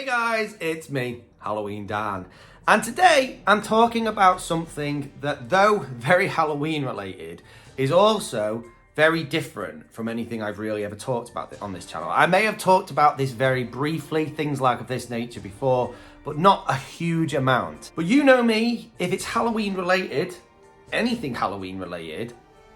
Hey guys, it's me, Halloween Dan. And today I'm talking about something that, though very Halloween related, is also very different from anything I've really ever talked about on this channel. I may have talked about this very briefly, things like of this nature before, but not a huge amount. But you know me, if it's Halloween related, anything Halloween related,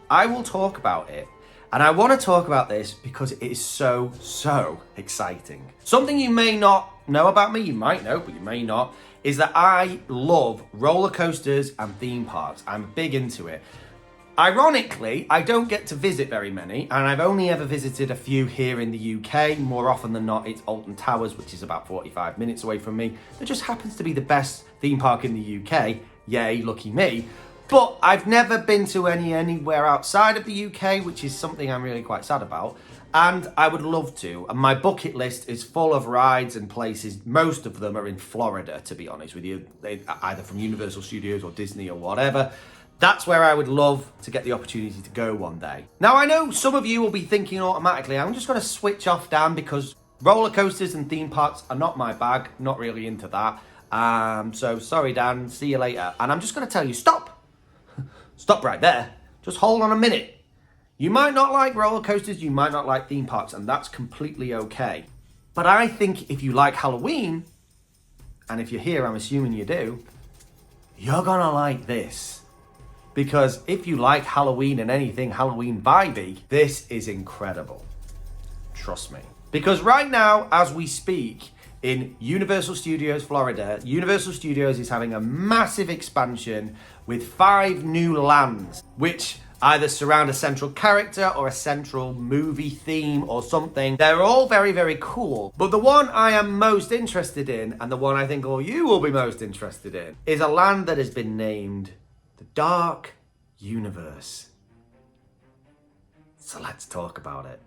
I will talk about it. And I want to talk about this because it is so exciting. Something you may not know about me, you might know, but you may not, is that I love roller coasters and theme parks. I'm big into it. Ironically, I don't get to visit very many, and I've only ever visited a few here in the UK. More often than not, it's Alton Towers, which is about 45 minutes away from me. That just happens to be the best theme park in the UK. Yay, lucky me. But I've never been to anywhere outside of the UK, which is something I'm really quite sad about. And I would love to. And my bucket list is full of rides and places. Most of them are in Florida, to be honest with you. Either from Universal Studios or Disney or whatever. That's where I would love to get the opportunity to go one day. Now, I know some of you will be thinking automatically, I'm just going to switch off, Dan, because roller coasters and theme parks are not my bag. Not really into that. So sorry, Dan. See you later. And I'm just going to tell you, stop. Stop right there. Just hold on a minute. You might not like roller coasters, you might not like theme parks, and that's completely okay. But I think if you like Halloween, and if you're here, I'm assuming you do, you're gonna like this. Because if you like Halloween and anything Halloween vibey, this is incredible. Trust me. Because right now, as we speak, in Universal Studios, Florida, Universal Studios is having a massive expansion with 5 new lands, which either surround a central character or a central movie theme or something. They're all very cool. But the one I am most interested in, and the one I think all you will be most interested in, is a land that has been named the Dark Universe. So let's talk about it.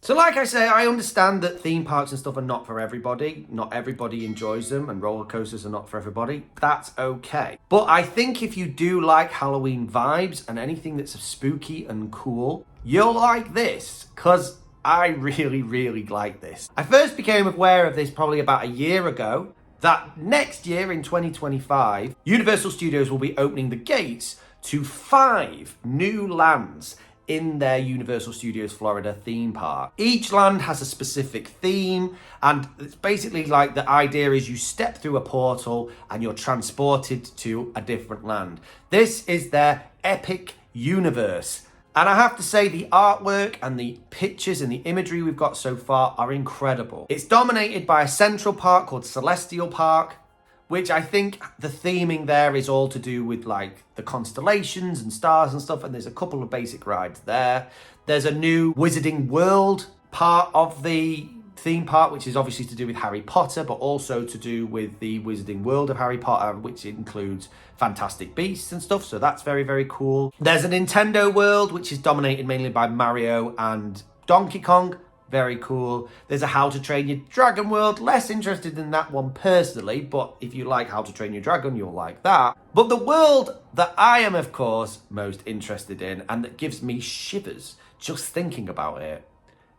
So like I say, I understand that theme parks and stuff are not for everybody. Not everybody enjoys them, and roller coasters are not for everybody. That's okay. But I think if you do like Halloween vibes and anything that's spooky and cool, you'll like this, because I really like this. I first became aware of this probably about a year ago, that next year in 2025, Universal Studios will be opening the gates to 5 new lands in their Universal Studios Florida theme park. Each land has a specific theme, and it's basically like the idea is you step through a portal and you're transported to a different land. This is their epic universe. And I have to say, the artwork and the pictures and the imagery we've got so far are incredible. It's dominated by a central park called Celestial Park, which I think the theming there is all to do with like the constellations and stars and stuff, and there's a couple of basic rides there. There's a new Wizarding World part of the theme park, which is obviously to do with Harry Potter, but also to do with the Wizarding World of Harry Potter, which includes Fantastic Beasts and stuff, so that's very cool. There's a Nintendo World, which is dominated mainly by Mario and Donkey Kong. Very cool. There's a How to Train Your Dragon world. Less interested in that one personally, but if you like How to Train Your Dragon, you'll like that. But the world that I am, of course, most interested in, and that gives me shivers just thinking about it,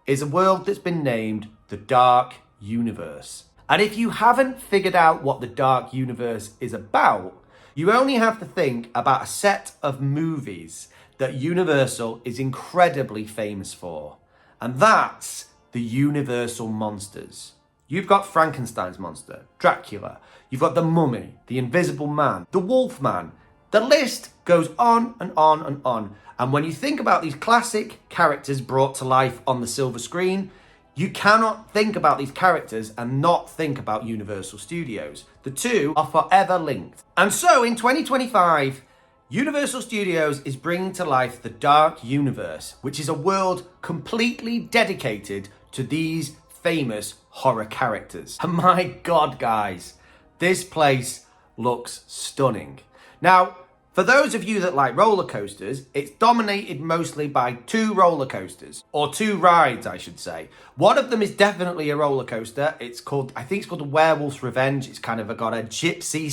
is a world that's been named the Dark Universe. And if you haven't figured out what the Dark Universe is about, you only have to think about a set of movies that Universal is incredibly famous for. And that's the Universal monsters. You've got Frankenstein's monster, Dracula. You've got the Mummy, the Invisible Man, the Wolfman. The list goes on and on and on. And when you think about these classic characters brought to life on the silver screen, you cannot think about these characters and not think about Universal Studios. The two are forever linked. And so in 2025, Universal Studios is bringing to life the Dark Universe, which is a world completely dedicated to these famous horror characters. And my God, guys, this place looks stunning. Now, For those of you that like roller coasters, it's dominated mostly by 2 roller coasters, or 2 rides, I should say. One of them is definitely a roller coaster. I think it's called the Werewolf's Revenge. It's kind of got a gypsy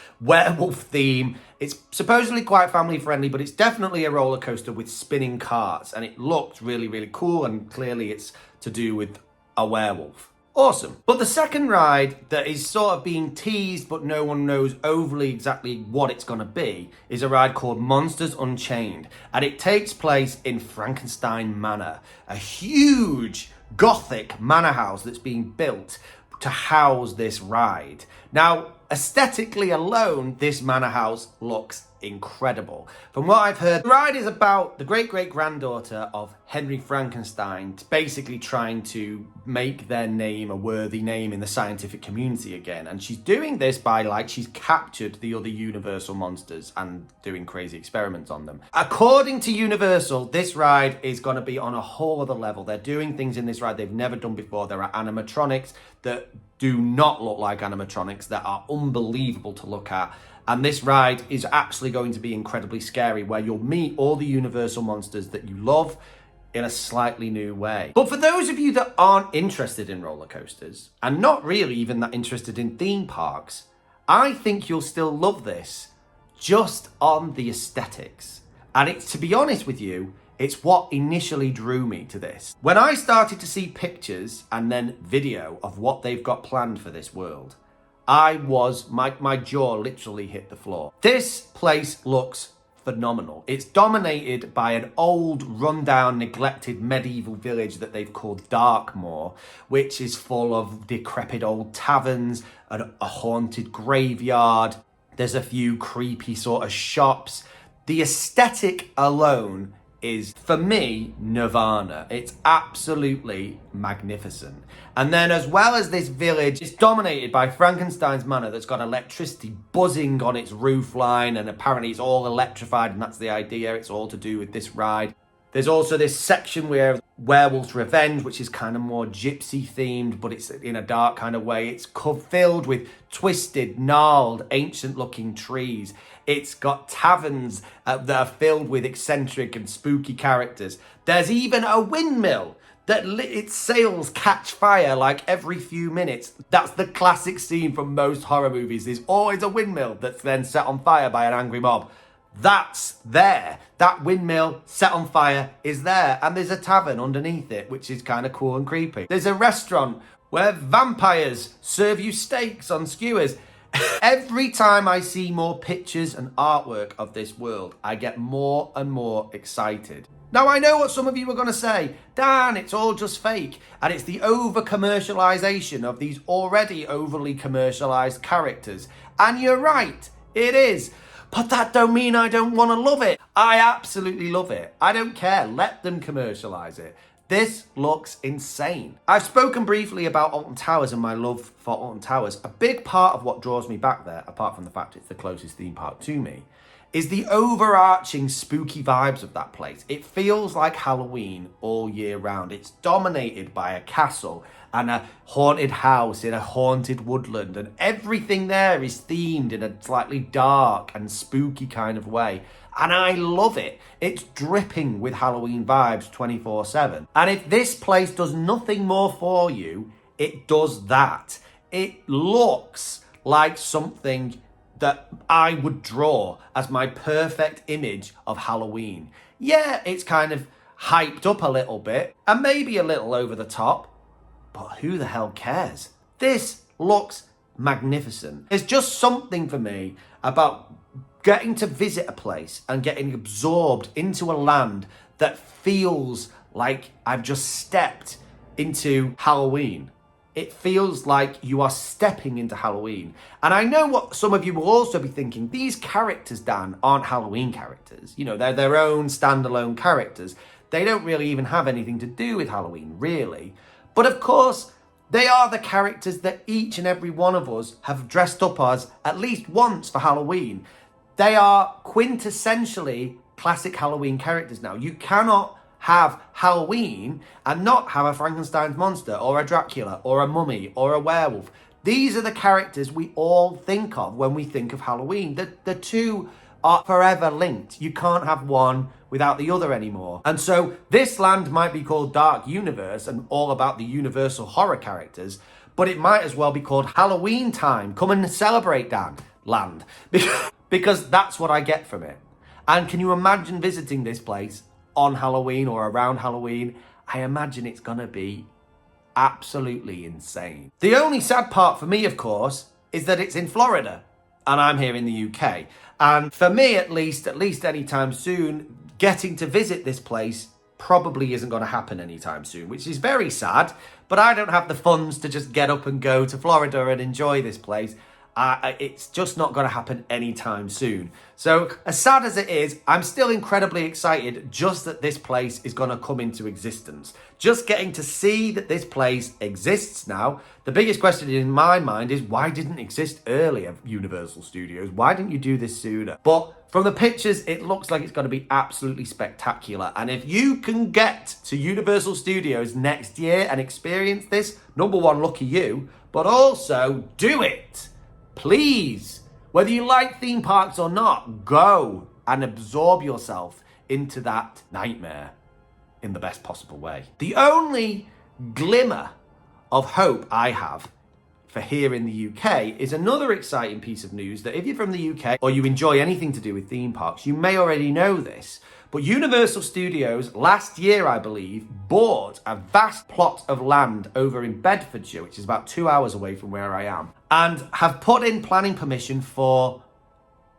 / werewolf theme. It's supposedly quite family friendly, but it's definitely a roller coaster with spinning carts, and it looked really, really cool, and clearly it's to do with a werewolf. Awesome. But the second ride that is sort of being teased, but no one knows overly exactly what it's going to be, is a ride called Monsters Unchained. And it takes place in Frankenstein Manor, a huge Gothic manor house that's being built to house this ride. Now, aesthetically alone, this manor house looks incredible. From what I've heard, the ride is about the great-great-granddaughter of Henry Frankenstein basically trying to make their name a worthy name in the scientific community again. And she's doing this by, she's captured the other Universal monsters and doing crazy experiments on them. According to Universal, this ride is going to be on a whole other level. They're doing things in this ride they've never done before. There are animatronics that do not look like animatronics, that are unbelievable to look at. And this ride is actually going to be incredibly scary, where you'll meet all the Universal monsters that you love in a slightly new way. But for those of you that aren't interested in roller coasters, and not really even that interested in theme parks, I think you'll still love this just on the aesthetics. And it's, to be honest with you, it's what initially drew me to this. When I started to see pictures and then video of what they've got planned for this world, my jaw literally hit the floor. This place looks phenomenal. It's dominated by an old, rundown, neglected medieval village that they've called Darkmoor, which is full of decrepit old taverns and a haunted graveyard. There's a few creepy sort of shops. The aesthetic alone is, for me, nirvana. It's absolutely magnificent. And then, as well as this village, it's dominated by Frankenstein's manor that's got electricity buzzing on its roof line, and apparently it's all electrified, and that's the idea. It's all to do with this ride. There's also this section where Werewolf's Revenge, which is kind of more gypsy themed, but it's in a dark kind of way. It's filled with twisted, gnarled, ancient looking trees. It's got taverns that are filled with eccentric and spooky characters. There's even a windmill that its sails catch fire like every few minutes. That's the classic scene from most horror movies. There's always a windmill that's then set on fire by an angry mob. That's there. That windmill set on fire is there. And there's a tavern underneath it, which is kind of cool and creepy. There's a restaurant where vampires serve you steaks on skewers. Every time I see more pictures and artwork of this world, I get more and more excited. Now, I know what some of you are going to say. Dan, it's all just fake. And it's the over-commercialization of these already overly commercialized characters. And you're right, it is. But that don't mean I don't want to love it. I absolutely love it. I don't care. Let them commercialize it. This looks insane. I've spoken briefly about Alton Towers and my love for Alton Towers. A big part of what draws me back there, apart from the fact it's the closest theme park to me, is the overarching spooky vibes of that place. It feels like Halloween all year round. It's dominated by a castle and a haunted house in a haunted woodland, and everything there is themed in a slightly dark and spooky kind of way. And I love it. It's dripping with Halloween vibes 24/7. And if this place does nothing more for you, it does that. It looks like something that I would draw as my perfect image of Halloween. Yeah, it's kind of hyped up a little bit and maybe a little over the top, but who the hell cares? This looks magnificent. There's just something for me about getting to visit a place and getting absorbed into a land that feels like I've just stepped into Halloween. It feels like you are stepping into Halloween. And I know what some of you will also be thinking. These characters, Dan, aren't Halloween characters. You know, they're their own standalone characters. They don't really even have anything to do with Halloween, really. But of course, they are the characters that each and every one of us have dressed up as at least once for Halloween. They are quintessentially classic Halloween characters now. You cannot have Halloween and not have a Frankenstein's monster or a Dracula or a mummy or a werewolf. These are the characters we all think of when we think of Halloween. The two are forever linked. You can't have one without the other anymore. And so this land might be called Dark Universe and all about the Universal horror characters, but it might as well be called Halloween Time. Come and celebrate, Dan. Land. Because that's what I get from it. And can you imagine visiting this place on Halloween or around Halloween? I imagine it's gonna be absolutely insane. The only sad part for me, of course, is that it's in Florida and I'm here in the UK. And for me, at least anytime soon, getting to visit this place probably isn't going to happen anytime soon, which is very sad, but I don't have the funds to just get up and go to Florida and enjoy this place. It's just not going to happen anytime soon. So as sad as it is, I'm still incredibly excited just that this place is going to come into existence. Just getting to see that this place exists now. The biggest question in my mind is, why didn't it exist earlier, Universal Studios? Why didn't you do this sooner? But from the pictures, it looks like it's going to be absolutely spectacular. And if you can get to Universal Studios next year and experience this, number one, lucky you, but also do it. Please, whether you like theme parks or not, go and absorb yourself into that nightmare in the best possible way. The only glimmer of hope I have for here in the UK is another exciting piece of news that if you're from the UK or you enjoy anything to do with theme parks, you may already know this. But Universal Studios last year, I believe, bought a vast plot of land over in Bedfordshire, which is about 2 hours away from where I am, and have put in planning permission for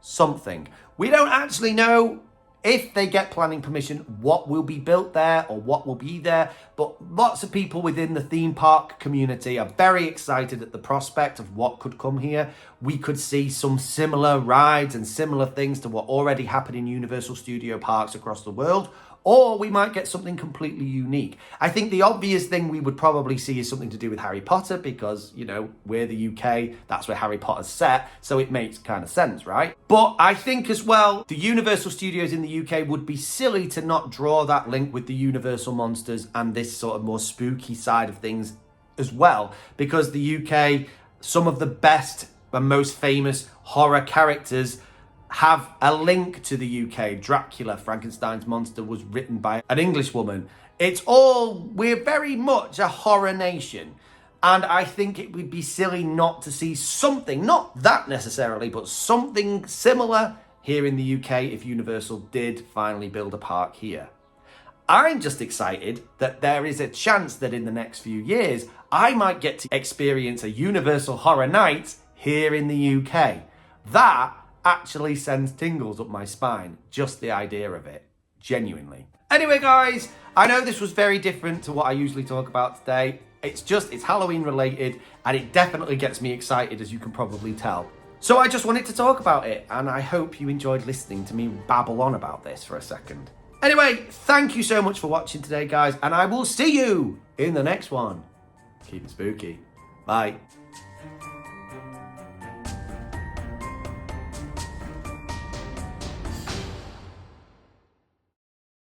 something. We don't actually know if they get planning permission, what will be built there or what will be there. But lots of people within the theme park community are very excited at the prospect of what could come here. We could see some similar rides and similar things to what already happen in Universal Studio parks across the world. Or we might get something completely unique. I think the obvious thing we would probably see is something to do with Harry Potter because, you know, we're the UK, that's where Harry Potter's set, so it makes kind of sense, right? But I think as well, the Universal Studios in the UK would be silly to not draw that link with the Universal monsters and this sort of more spooky side of things as well, because the UK, some of the best and most famous horror characters have a link to the UK. Dracula, Frankenstein's monster, was written by an English woman. We're very much a horror nation. And I think it would be silly not to see something, not that necessarily, but something similar here in the UK if Universal did finally build a park here. I'm just excited that there is a chance that in the next few years, I might get to experience a Universal Horror Night here in the UK. That actually sends tingles up my spine, just the idea of it, genuinely. Anyway guys, I know this was very different to what I usually talk about today. It's Halloween related and it definitely gets me excited, as you can probably tell. So I just wanted to talk about it and I hope you enjoyed listening to me babble on about this for a second. Anyway, thank you so much for watching today guys, and I will see you in the next one. Keep it spooky. Bye.